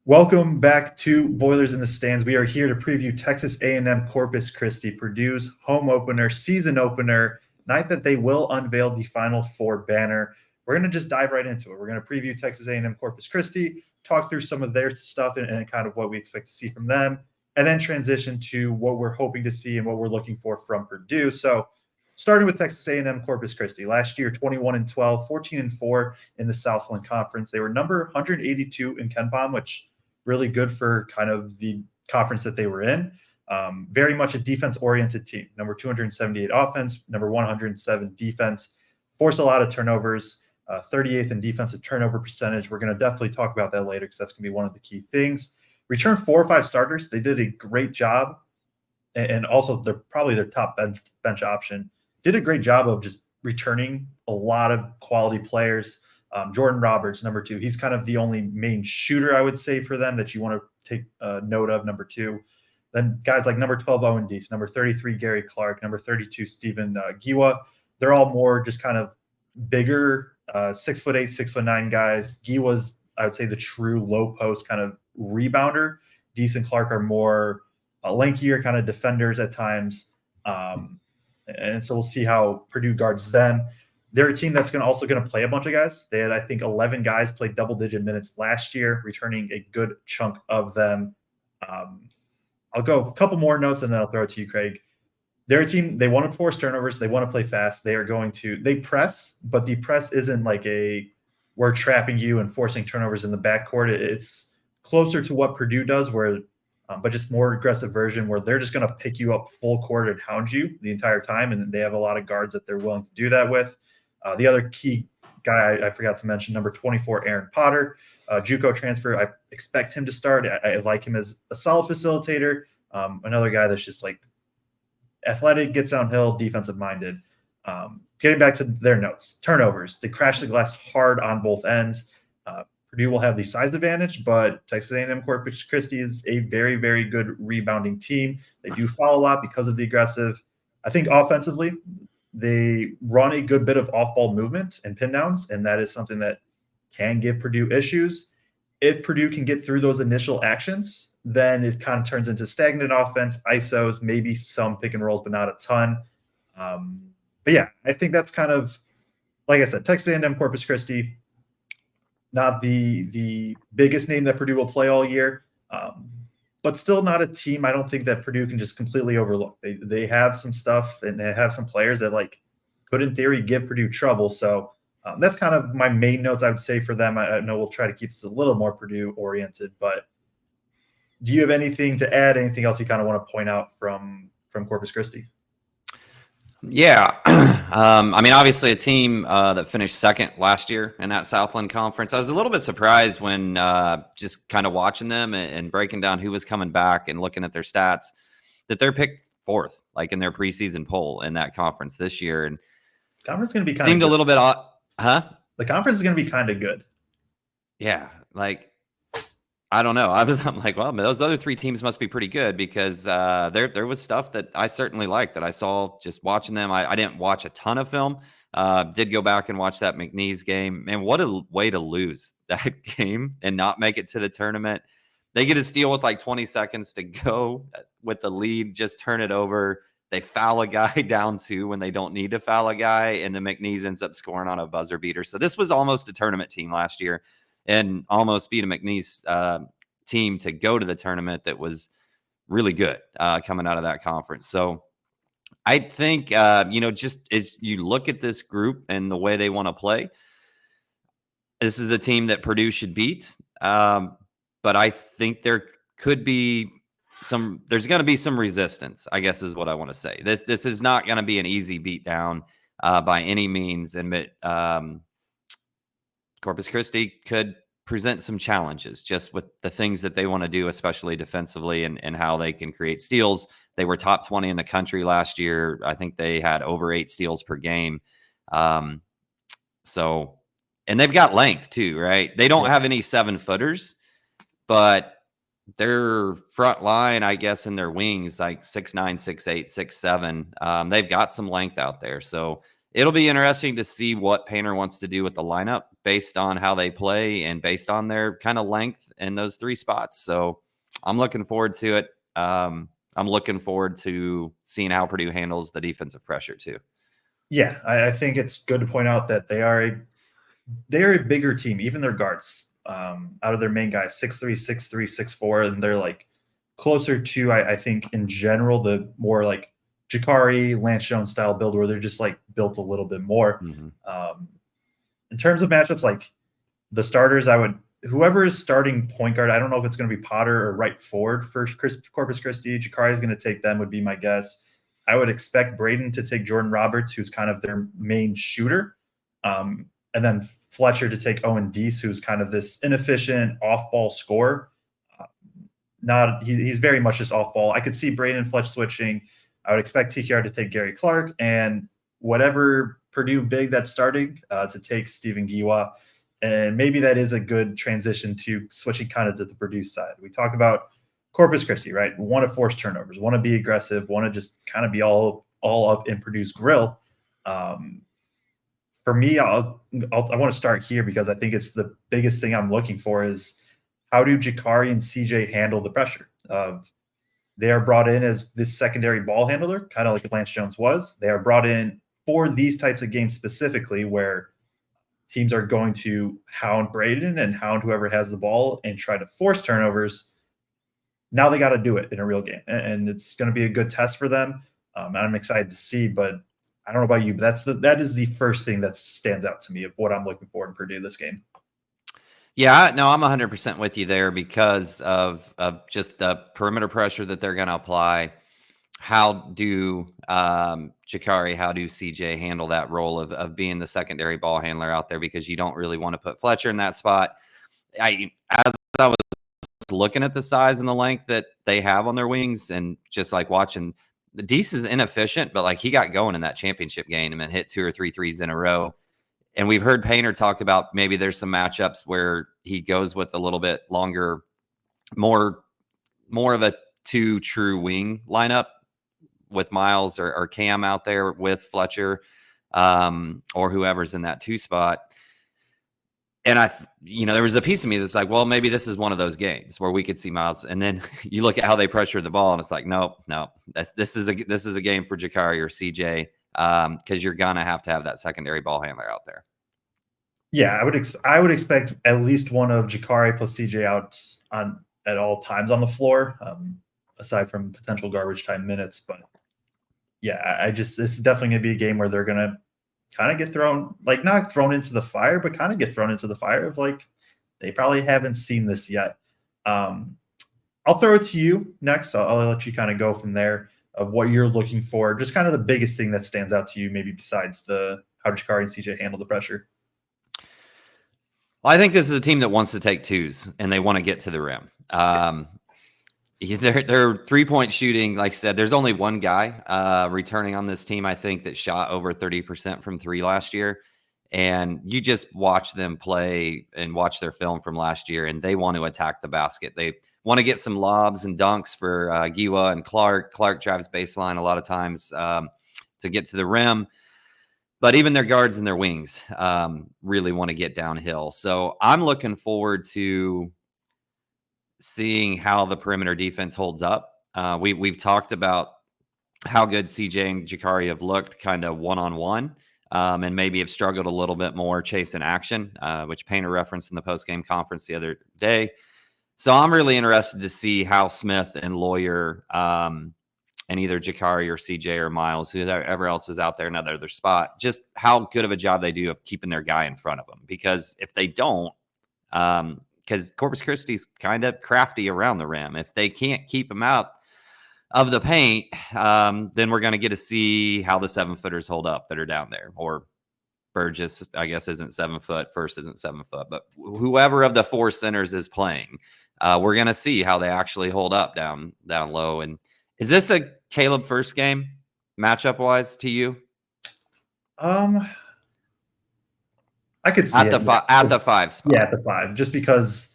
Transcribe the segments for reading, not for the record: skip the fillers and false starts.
Welcome back to Boilers in the Stands. We are here to preview Texas A&m Corpus Christi, Purdue's home opener, season opener, night that they will unveil the Final Four banner. We're going to just dive right into it. We're going to preview Texas A&m Corpus Christi, talk through some of their stuff and kind of what we expect to see from them, and then transition to what we're hoping to see and what we're looking for from Purdue. So starting with Texas A&m Corpus Christi, last year 21-12, 14-4 in the Southland Conference. They were number 182 in KenPom, which really good for kind of the conference that they were in. Very much a defense-oriented team. Number 278 offense, number 107 defense. Forced a lot of turnovers, 38th in defensive turnover percentage. We're going to definitely talk about that later because that's going to be one of the key things. Returned 4 or 5 starters. They did a great job. And also, they're probably their top bench option. Did a great job of just returning a lot of quality players. Jordan Roberts, number 2. He's kind of the only main shooter, I would say, for them that you want to take note of, number 2. Then guys like number 12, Owen Deese, number 33, Gary Clark, number 32, Stephen Giwa. They're all more just kind of bigger, 6'8", 6'9" guys. Giwa's, I would say, the true low post kind of rebounder. Deese and Clark are more lankier kind of defenders at times. And so we'll see how Purdue guards them. They're a team that's also going to play a bunch of guys. They had, I think, 11 guys played double-digit minutes last year, returning a good chunk of them. I'll go a couple more notes, and then I'll throw it to you, Kraig. They're a team, they want to force turnovers. They want to play fast. They press, but the press isn't like we're trapping you and forcing turnovers in the backcourt. It's closer to what Purdue does, but just more aggressive version where they're just going to pick you up full court and hound you the entire time, and they have a lot of guards that they're willing to do that with. The other key guy I forgot to mention, number 24, Aaron Potter, JUCO transfer. I expect him to start. I like him as a solid facilitator. Another guy that's just like athletic, gets downhill, defensive-minded. Getting back to their notes, turnovers. They crash the glass hard on both ends. Purdue will have the size advantage, but Texas A&m Corpus Christi is a very, very good rebounding team. They do foul a lot because of the aggressive. I think offensively, they run a good bit of off-ball movement and pin downs, and that is something that can give Purdue issues. If Purdue can get through those initial actions, then it kind of turns into stagnant offense, ISOs, maybe some pick and rolls, but not a ton. But yeah, I think that's kind of, like I said, Texas A&m Corpus Christi, not the biggest name that Purdue will play all year, but still not a team I don't think that Purdue can just completely overlook. They have some stuff, and they have some players that could, in theory, give Purdue trouble. So that's kind of my main notes I would say for them. I know we'll try to keep this a little more Purdue-oriented, but do you have anything to add, anything else you kind of want to point out from Corpus Christi? Yeah. I mean, obviously a team that finished second last year in that Southland Conference. I was a little bit surprised when just kind of watching them and breaking down who was coming back and looking at their stats that they're picked 4th, like in their preseason poll in that conference this year. And conference is going to be seemed a little bit odd. Huh? The conference is going to be kind of good. Yeah. I don't know. I'm like, well, those other 3 teams must be pretty good because there was stuff that I certainly liked that I saw just watching them. I didn't watch a ton of film. Did go back and watch that McNeese game. Man, what a way to lose that game and not make it to the tournament. They get a steal with 20 seconds to go with the lead, just turn it over. They foul a guy down 2 when they don't need to foul a guy, and then McNeese ends up scoring on a buzzer beater. So this was almost a tournament team last year, and almost beat a McNeese team to go to the tournament that was really good coming out of that conference. So I think, just as you look at this group and the way they want to play, this is a team that Purdue should beat. But I think there could be there's going to be some resistance, I guess is what I want to say. This is not going to be an easy beatdown by any means. And Corpus Christi could present some challenges just with the things that they want to do, especially defensively and how they can create steals. They were top 20 in the country last year. I think they had over 8 steals per game. And they've got length too, right? They don't have any 7-footers, but their front line, I guess, in their wings, 6'9", 6'8", 6'7", they've got some length out there. So it'll be interesting to see what Painter wants to do with the lineup based on how they play and based on their kind of length in those 3 spots. So I'm looking forward to it. I'm looking forward to seeing how Purdue handles the defensive pressure too. Yeah, I think it's good to point out that they are a bigger team, even their guards. Out of their main guys, 6'3", 6'3", 6'4", and they're like closer to, I think, in general, the more like Jakari, Lance Jones style build, where they're just like built a little bit more. In terms of matchups, like the starters, whoever is starting point guard, I don't know if it's going to be Potter or right forward for Corpus Christi. Jakari is going to take them, would be my guess. I would expect Braden to take Jordan Roberts, who's kind of their main shooter. And then Fletcher to take Owen Deese, who's kind of this inefficient off-ball scorer. He's very much just off-ball. I could see Braden and Fletch switching. I would expect TKR to take Gary Clark, and whatever Purdue big that's starting to take Stephen Giwa. And maybe that is a good transition to switching kind of to the Purdue side. We talk about Corpus Christi, right? Want to force turnovers, want to be aggressive, want to just kind of be all up in Purdue's grill. For me, I want to start here because I think it's the biggest thing I'm looking for is how do Jakari and CJ handle the pressure of they are brought in as this secondary ball handler, kind of like Lance Jones was. They are brought in for these types of games specifically where teams are going to hound Braden and hound whoever has the ball and try to force turnovers. Now they got to do it in a real game, and it's going to be a good test for them. And I'm excited to see, but I don't know about you, but that is the first thing that stands out to me of what I'm looking for in Purdue this game. Yeah, no, I'm 100% with you there because of just the perimeter pressure that they're going to apply. How do Jakari, how do CJ handle that role of being the secondary ball handler out there? Because you don't really want to put Fletcher in that spot. As I was looking at the size and the length that they have on their wings and just like watching, the Deese is inefficient, but like he got going in that championship game and hit 2 or 3 threes in a row. And we've heard Painter talk about maybe there's some matchups where he goes with a little bit longer, more of a 2 true wing lineup with Miles or Cam out there with Fletcher or whoever's in that 2 spot. And there was a piece of me that's like, well, maybe this is one of those games where we could see Miles. And then you look at how they pressure the ball, and it's like, no, this is a game for Jakari or CJ because you're gonna have to have that secondary ball handler out there. Yeah, I would expect at least one of Jakari plus CJ out at all times on the floor, aside from potential garbage time minutes. But yeah, this is definitely gonna be a game where they're gonna kind of get thrown, like not thrown into the fire, but kind of get thrown into the fire of like, they probably haven't seen this yet. I'll throw it to you next. I'll let you kind of go from there of what you're looking for. Just kind of the biggest thing that stands out to you, maybe besides how Jakari and CJ handle the pressure. Well, I think this is a team that wants to take 2s and they want to get to the rim. Their 3-point shooting, like I said, there's only one guy returning on this team, I think, that shot over 30% from 3 last year. And you just watch them play and watch their film from last year, and they want to attack the basket. They want to get some lobs and dunks for Giwa and Clark. Clark drives baseline a lot of times to get to the rim. But even their guards and their wings really want to get downhill. So I'm looking forward to seeing how the perimeter defense holds up. We've talked about how good CJ and Jakari have looked kind of one-on-one and maybe have struggled a little bit more chasing action, which Painter referenced in the post-game conference the other day. So I'm really interested to see how Smith and Lawyer and either Jakari or CJ or Miles, whoever else is out there in another spot, just how good of a job they do of keeping their guy in front of them. Because if they don't, because Corpus Christi's kind of crafty around the rim. If they can't keep them out of the paint, then we're going to get to see how the 7-footers hold up that are down there. Or Burgess, I guess, isn't 7 foot. First isn't 7 foot. But whoever of the 4 centers is playing, we're going to see how they actually hold up down low. And is this a Caleb first game matchup-wise to you? I could see at the 5 spot. Yeah, at the 5, just because.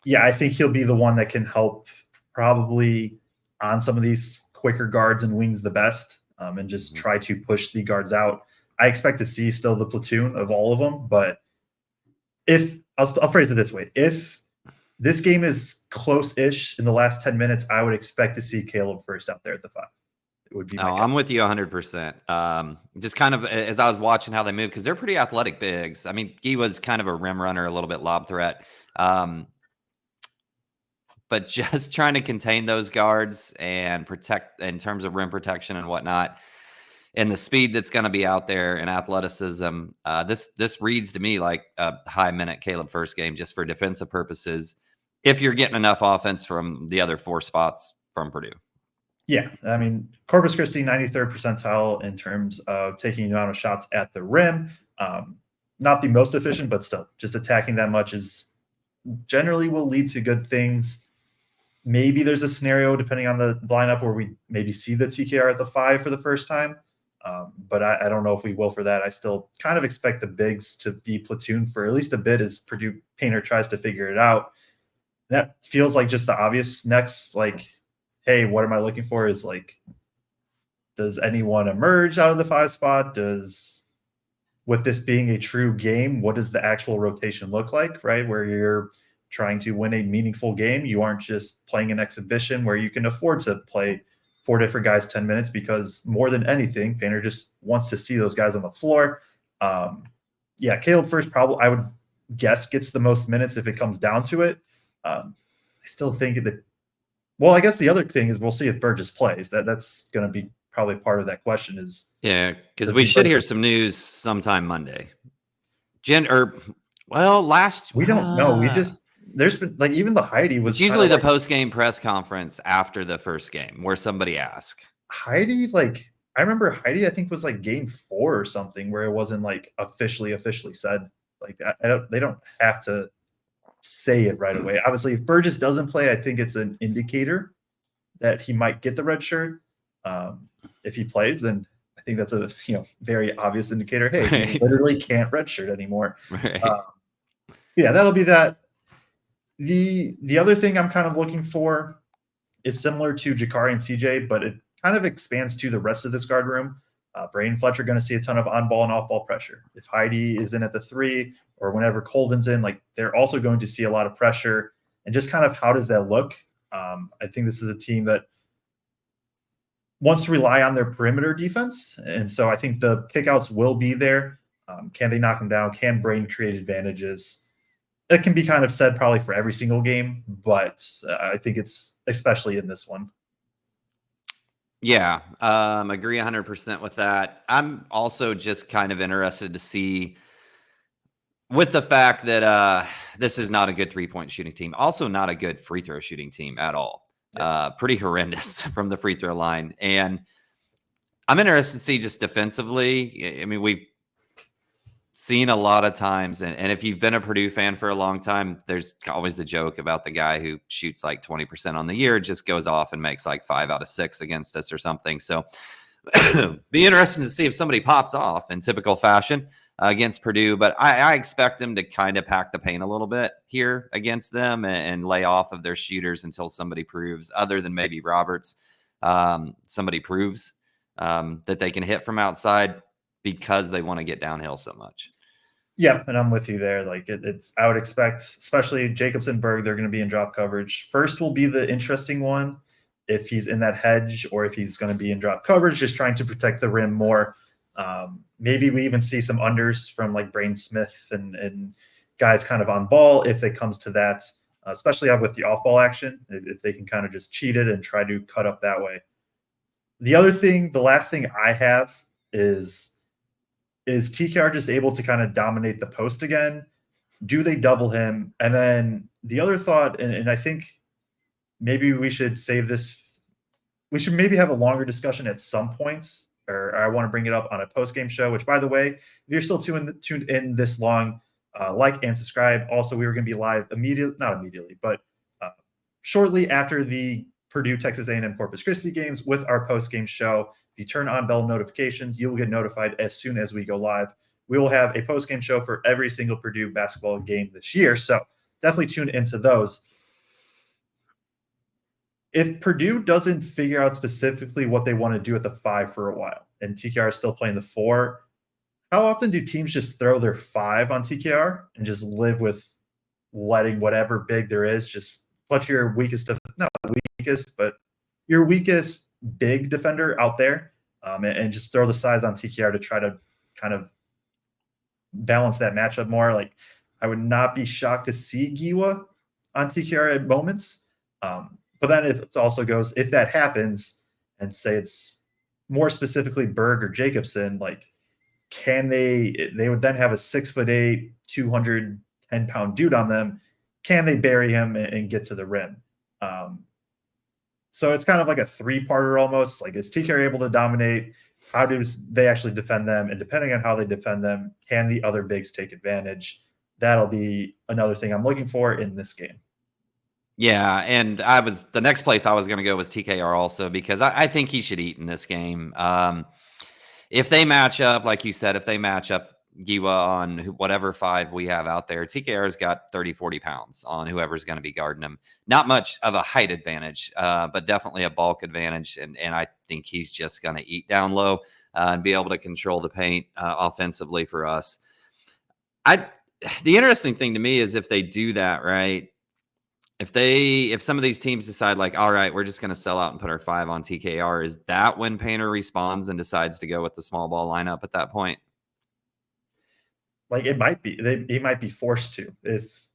Yeah, I think he'll be the one that can help probably on some of these quicker guards and wings the best, and just try to push the guards out. I expect to see still the platoon of all of them, but I'll phrase it this way: if this game is close-ish in the last 10 minutes, I would expect to see Caleb first out there at the 5. It would be my guess. I'm with you 100%. Just kind of as I was watching how they move, because they're pretty athletic bigs. I mean, he was kind of a rim runner, a little bit lob threat. But just trying to contain those guards and protect in terms of rim protection and whatnot, and the speed that's going to be out there and athleticism, this reads to me like a high minute Caleb first game just for defensive purposes, if you're getting enough offense from the other 4 spots from Purdue. Yeah, I mean, Corpus Christi 93rd percentile in terms of taking the amount of shots at the rim. Not the most efficient, but still, just attacking that much is generally will lead to good things. Maybe there's a scenario, depending on the lineup, where we maybe see the TKR at the 5 for the first time. But I don't know if we will for that. I still kind of expect the bigs to be platooned for at least a bit as Purdue Painter tries to figure it out. That feels like just the obvious next, like, hey, what am I looking for? Is like, does anyone emerge out of the 5 spot? With this being a true game, what does the actual rotation look like, right? Where you're trying to win a meaningful game. You aren't just playing an exhibition where you can afford to play 4 different guys 10 minutes, because more than anything, Painter just wants to see those guys on the floor. Yeah, Caleb first probably, I would guess, gets the most minutes if it comes down to it. I still think that, well, I guess the other thing is we'll see if Burgess plays. That's going to be probably part of that question is. Yeah, because we should hear some news sometime Monday. We don't know. There's been like even the Heidi was. It's usually the post-game press conference after the first game where somebody asks. Heidi, like I remember Heidi, I think was like game 4 or something where it wasn't like officially said. Like they don't have to say it right away. Obviously, if Burgess doesn't play, I think it's an indicator that he might get the red shirt. If he plays, then I think that's a very obvious indicator. Hey, right. He literally can't redshirt anymore. Right. Yeah, that'll be that. The other thing I'm kind of looking for is similar to Jakari and CJ, but it kind of expands to the rest of this guard room. Braden and Fletcher are going to see a ton of on-ball and off-ball pressure. If Heidi is in at the 3 or whenever Colvin's in, like they're also going to see a lot of pressure. And just kind of how does that look? I think this is a team that wants to rely on their perimeter defense. And so I think the kickouts will be there. Can they knock them down? Can Braden create advantages? It can be kind of said probably for every single game, but I think it's especially in this one. Yeah, agree 100% with that. I'm also just kind of interested to see, with the fact that this is not a good 3-point shooting team, also not a good free throw shooting team at all. Pretty horrendous from the free throw line. And I'm interested to see just defensively. I mean, we've seen a lot of times, and if you've been a Purdue fan for a long time, there's always the joke about the guy who shoots like 20% on the year, just goes off and makes like 5 out of 6 against us or something. So be interesting to see if somebody pops off in typical fashion against Purdue. But I expect them to kind of pack the paint a little bit here against them and lay off of their shooters until somebody proves, other than maybe Roberts, somebody proves that they can hit from outside, because they want to get downhill so much. Yeah, and I'm with you there. Like I would expect, especially Jacobson, Berg, they're going to be in drop coverage. First will be the interesting one, if he's in that hedge or if he's going to be in drop coverage, just trying to protect the rim more. Maybe we even see some unders from like Braden Smith and guys kind of on ball if it comes to that, especially with the off-ball action, if they can kind of just cheat it and try to cut up that way. The last thing I have is TKR just able to kind of dominate the post again? Do they double him? And then the other thought, and I think maybe we should save this. We should maybe have a longer discussion at some points, or I want to bring it up on a post-game show, which, by the way, if you're still tuned in this long, like and subscribe. Also, we were going to be live not immediately, but shortly after the Purdue Texas A&m Corpus Christi games with our post-game show. If you turn on bell notifications, you will get notified as soon as we go live. We will have a post-game show for every single Purdue basketball game this year, so definitely tune into those. If Purdue doesn't figure out specifically what they want to do at the 5 for a while, and TKR is still playing the 4, how often do teams just throw their 5 on TKR and just live with letting whatever big there is, just put your not weakest, but your weakest big defender out there, and just throw the size on TKR to try to kind of balance that matchup more. Like, I would not be shocked to see Giwa on TKR at moments. But then it also goes, if that happens, and say it's more specifically Berg or Jacobson, like, can they would then have a 6'8", 210-pound dude on them. Can they bury him and get to the rim? So it's kind of like a 3-parter almost. Like, is TKR able to dominate? How do they actually defend them? And depending on how they defend them, can the other bigs take advantage? That'll be another thing I'm looking for in this game. Yeah, and the next place I was going to go was TKR also, because I think he should eat in this game. If they match up, like you said, if they match up Giwa on whatever 5 we have out there, TKR's got 30, 40 pounds on whoever's going to be guarding him. Not much of a height advantage, but definitely a bulk advantage. And I think he's just going to eat down low and be able to control the paint offensively for us. The interesting thing to me is if they do that, right? If some of these teams decide, like, all right, we're just going to sell out and put our 5 on TKR, is that when Painter responds and decides to go with the small ball lineup at that point? Like, it might be. He might be forced to. If,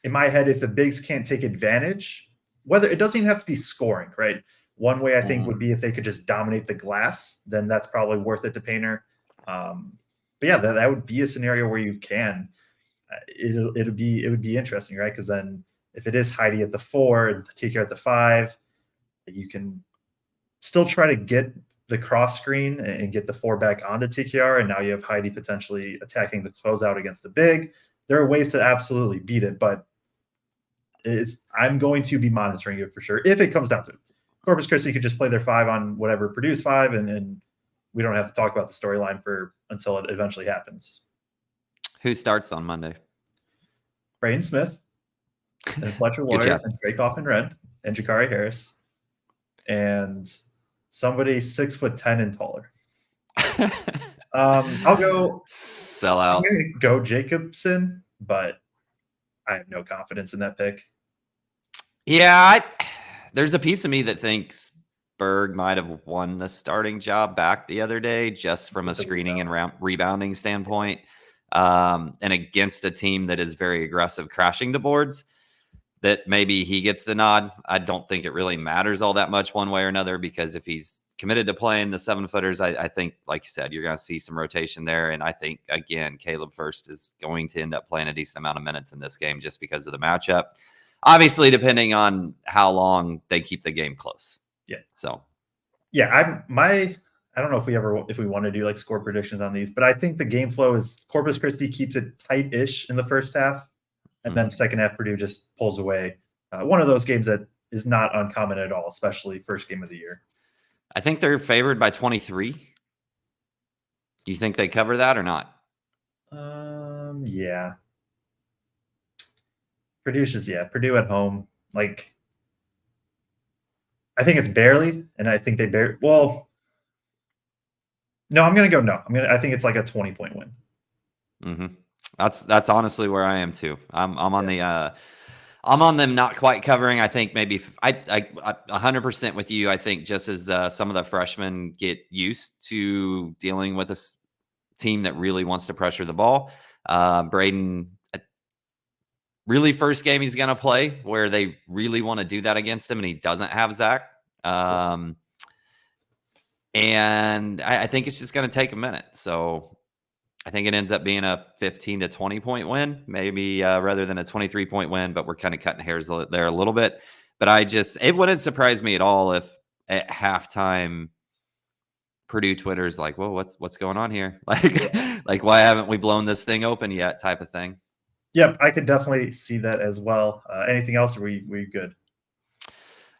in my head, if the bigs can't take advantage, whether it doesn't even have to be scoring, right? One way I think would be if they could just dominate the glass, then that's probably worth it to Painter. But yeah, that would be a scenario where you can. It would be interesting, right? Because then if it is Heidi at the 4 and TKR at the 5, you can still try to get the cross screen and get the 4 back onto TKR, and now you have Heidi potentially attacking the closeout against the big. There are ways to absolutely beat it, but I'm going to be monitoring it for sure if it comes down to it. Corpus Christi could just play their 5 on whatever Purdue's 5, and we don't have to talk about the storyline until it eventually happens. Who starts on Monday? Braden Smith and Fletcher Lawyer and Kaufman-Renn and Jakari Harris and somebody 6'10" and taller. I'll go sell out. I'm going to go Jacobson, but I have no confidence in that pick. Yeah, there's a piece of me that thinks Berg might have won the starting job back the other day, just from a screening and rebounding standpoint, and against a team that is very aggressive, crashing the boards. That maybe he gets the nod. I don't think it really matters all that much one way or another, because if he's committed to playing the 7-footers, I think, like you said, you're going to see some rotation there. And I think, again, Caleb Furst is going to end up playing a decent amount of minutes in this game just because of the matchup. Obviously, depending on how long they keep the game close. Yeah. So, yeah, I don't know if we want to do like score predictions on these, but I think the game flow is Corpus Christi keeps it tight-ish in the first half. And then second half, Purdue just pulls away. One of those games that is not uncommon at all, especially first game of the year. I think they're favored by 23. Do you think they cover that or not? Yeah. Purdue at home. Like, I think it's barely, and I think they barely. Well, no, I'm gonna go no. I think it's like a 20-point win. Mm-hmm. That's honestly where I am too. I'm on them not quite covering. I think maybe I 100% with you. I think just as some of the freshmen get used to dealing with a team that really wants to pressure the ball, Braden, really first game he's going to play where they really want to do that against him, and he doesn't have Zach. And I think it's just going to take a minute. So I think it ends up being a 15 to 20-point win, maybe rather than a 23-point win, but we're kind of cutting hairs there a little bit. But it wouldn't surprise me at all if at halftime Purdue Twitter's like, "Whoa, what's going on here? Like why haven't we blown this thing open yet?" type of thing. Yep, I could definitely see that as well. Anything else? Or we good?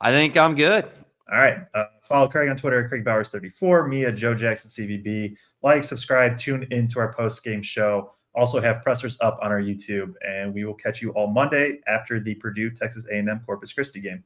I think I'm good. All right. Follow Kraig on Twitter, Kraig Bowers 34, me at Joe Jackson CVB. Like, subscribe, tune into our post-game show. Also have pressers up on our YouTube, and we will catch you all Monday after the Purdue Texas A&m Corpus Christi game.